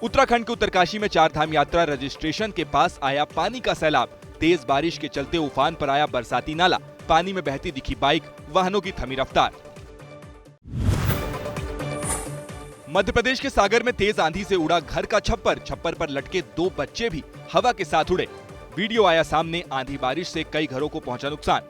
उत्तराखंड के उत्तरकाशी में चारधाम यात्रा रजिस्ट्रेशन के पास आया पानी का सैलाब। तेज बारिश के चलते उफान पर आया बरसाती नाला। पानी में बहती दिखी बाइक, वाहनों की थमी रफ्तार। मध्य प्रदेश के सागर में तेज आंधी से उड़ा घर का छप्पर पर लटके 2 बच्चे भी हवा के साथ उड़े। वीडियो आया सामने, आंधी बारिश से कई घरों को पहुंचा नुकसान।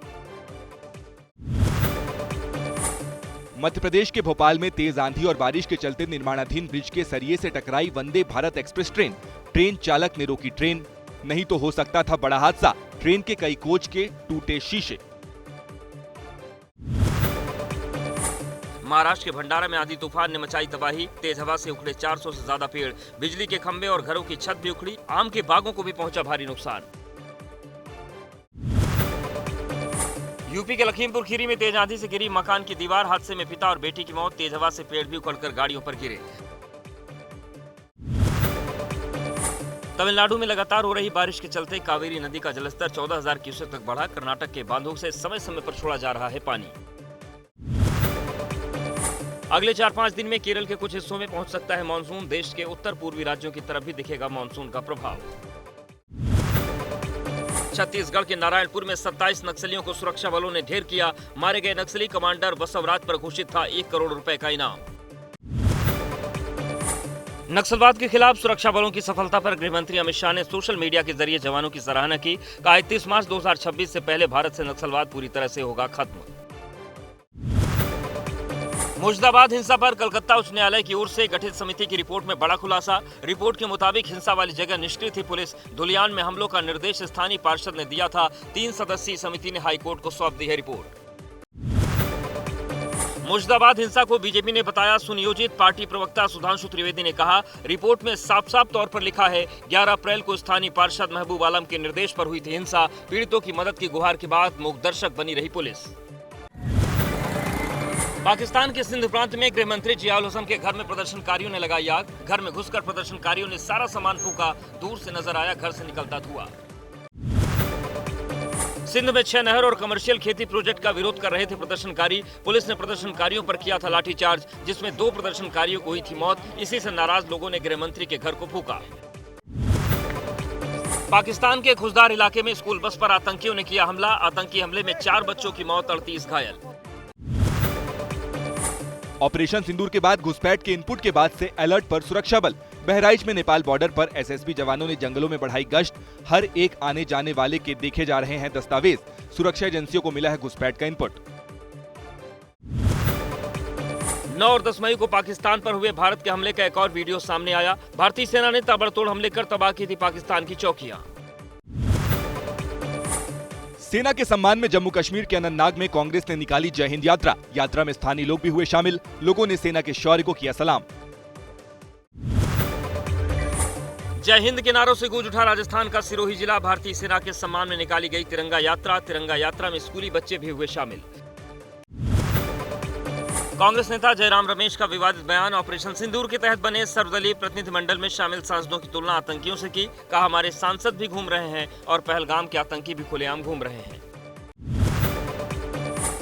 मध्य प्रदेश के भोपाल में तेज आंधी और बारिश के चलते निर्माणाधीन ब्रिज के सरिये से टकराई Vande Bharat express train. Train चालक ने रोकी ट्रेन, नहीं तो हो सकता था बड़ा हादसा। ट्रेन के कई कोच के टूटे शीशे। महाराष्ट्र के भंडारा में आंधी तूफान ने मचाई तबाही। तेज हवा से उखड़े 400 से ज्यादा पेड़, बिजली के खंभे और घरों की छत भी उखड़ी। आम के बागों को भी पहुंचा भारी नुकसान। यूपी के लखीमपुर खीरी में तेज आंधी से गिरी मकान की दीवार। हादसे में पिता और बेटी की मौत। तेज हवा से पेड़ भी उखड़कर गाड़ियों पर गिरे। तमिलनाडु में लगातार हो रही बारिश के चलते कावेरी नदी का जलस्तर 14,000 क्यूसेक तक बढ़ा। कर्नाटक के बांधों से समय समय पर छोड़ा जा रहा है पानी। अगले 4-5 दिन में केरल के कुछ हिस्सों में पहुंच सकता है मानसून। देश के उत्तर पूर्वी राज्यों की तरफ भी दिखेगा मानसून का प्रभाव। छत्तीसगढ़ के नारायणपुर में 27 नक्सलियों को सुरक्षा बलों ने ढेर किया। मारे गए नक्सली कमांडर बसवराज पर घोषित था 1 करोड़ रुपए का इनाम। नक्सलवाद के खिलाफ सुरक्षा बलों की सफलता पर गृह मंत्री अमित शाह ने सोशल मीडिया के जरिए जवानों की सराहना की। कहा 31 मार्च 2026 से पहले भारत से नक्सलवाद पूरी तरह से होगा खत्म। मुर्शिदाबाद हिंसा पर कलकत्ता उच्च न्यायालय की ओर से गठित समिति की रिपोर्ट में बड़ा खुलासा। रिपोर्ट के मुताबिक हिंसा वाली जगह निष्क्रिय थी पुलिस। धुलियान में हमलों का निर्देश स्थानीय पार्षद ने दिया था। 3 सदस्यीय समिति ने हाईकोर्ट को सौंप दी है रिपोर्ट। मुर्शिदाबाद हिंसा को बीजेपी ने बताया सुनियोजित। पार्टी प्रवक्ता सुधांशु त्रिवेदी ने कहा, रिपोर्ट में साफ साफ तौर पर लिखा है 11 अप्रैल को स्थानीय पार्षद महबूब आलम के निर्देश पर हुई थी हिंसा। पीड़ितों की मदद की गुहार के बाद मूक दर्शक बनी रही पुलिस। पाकिस्तान के सिंध प्रांत में गृह मंत्री जियाउल हसन के घर में प्रदर्शनकारियों ने लगाई आग। घर में घुसकर प्रदर्शनकारियों ने सारा सामान फूंका। दूर से नजर आया घर से निकलता धुआं। सिंध में 6 नहर और कमर्शियल खेती प्रोजेक्ट का विरोध कर रहे थे प्रदर्शनकारी। पुलिस ने प्रदर्शनकारियों पर किया था लाठीचार्ज, जिसमें 2 प्रदर्शनकारियों को हुई थी मौत। इसी से नाराज लोगों ने गृह मंत्री के घर को फूंका। पाकिस्तान के खुजदार इलाके में स्कूल बस पर आतंकियों ने किया हमला। आतंकी हमले में 4 बच्चों की मौत, 38 घायल। ऑपरेशन सिंदूर के बाद घुसपैठ के इनपुट के बाद से अलर्ट पर सुरक्षा बल। बहराइच में नेपाल बॉर्डर पर एसएसबी जवानों ने जंगलों में बढ़ाई गश्त। हर एक आने जाने वाले के देखे जा रहे हैं दस्तावेज। सुरक्षा एजेंसियों को मिला है घुसपैठ का इनपुट। 9 और 10 मई को पाकिस्तान पर हुए भारत के हमले का एक और वीडियो सामने आया। भारतीय सेना ने ताबड़तोड़ हमले कर तबाह की थी पाकिस्तान की चौकियां। सेना के सम्मान में जम्मू कश्मीर के अनंतनाग में कांग्रेस ने निकाली जय हिंद यात्रा। यात्रा में स्थानीय लोग भी हुए शामिल। लोगों ने सेना के शौर्य को किया सलाम। जय हिंद के नारों से गूंज उठा राजस्थान का सिरोही जिला। भारतीय सेना के सम्मान में निकाली गई तिरंगा यात्रा। तिरंगा यात्रा में स्कूली बच्चे भी हुए शामिल। कांग्रेस नेता जयराम रमेश का विवादित बयान। ऑपरेशन सिंदूर के तहत बने सर्वदलीय प्रतिनिधिमंडल में शामिल सांसदों की तुलना आतंकियों से की। कहा हमारे सांसद भी घूम रहे हैं और पहलगाम के आतंकी भी खुलेआम घूम रहे हैं।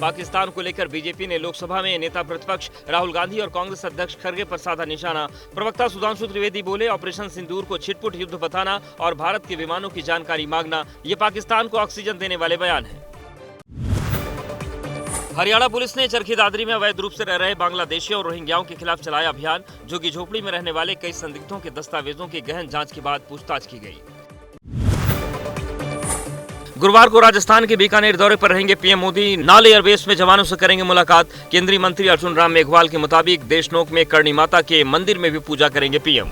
पाकिस्तान को लेकर बीजेपी ने लोकसभा में नेता प्रतिपक्ष राहुल गांधी और कांग्रेस अध्यक्ष खड़गे पर साधा निशाना। प्रवक्ता सुधांशु त्रिवेदी बोले, ऑपरेशन सिंदूर को छिटपुट युद्ध बताना और भारत के विमानों की जानकारी मांगना ये पाकिस्तान को ऑक्सीजन देने वाले बयान है। हरियाणा पुलिस ने चरखी दादरी में अवैध रूप से रह रहे बांग्लादेशियों और रोहिंग्याओं के खिलाफ चलाया अभियान। झुग्गी झोपड़ी में रहने वाले कई संदिग्धों के दस्तावेजों की गहन जांच के बाद पूछताछ की गई। गुरुवार को राजस्थान के बीकानेर दौरे पर रहेंगे पीएम मोदी। नाल एयरबेस में जवानों से करेंगे मुलाकात। केंद्रीय मंत्री अर्जुन राम मेघवाल के मुताबिक देशनोक में करणी माता के मंदिर में भी पूजा करेंगे पीएम।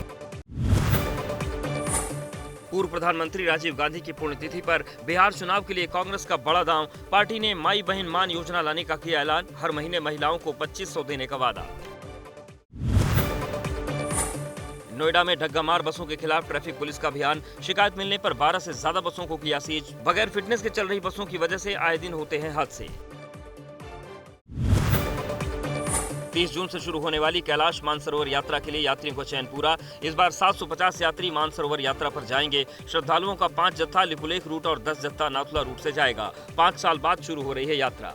पूर्व प्रधानमंत्री राजीव गांधी की पुण्यतिथि पर बिहार चुनाव के लिए कांग्रेस का बड़ा दांव। पार्टी ने माई बहन मान योजना लाने का किया ऐलान। हर महीने महिलाओं को 2500 देने का वादा। नोएडा में ढग्गामार बसों के खिलाफ ट्रैफिक पुलिस का अभियान। शिकायत मिलने पर 12 से ज्यादा बसों को किया सीज। बगैर फिटनेस के चल रही बसों की वजह से आए दिन होते हैं हादसे। 30 जून से शुरू होने वाली कैलाश मानसरोवर यात्रा के लिए यात्रियों का चयन पूरा। इस बार 750 यात्री मानसरोवर यात्रा पर जाएंगे। श्रद्धालुओं का 5 जत्था लिपुलेख रूट और 10 जत्था नाथुला रूट से जाएगा। 5 साल बाद शुरू हो रही है यात्रा।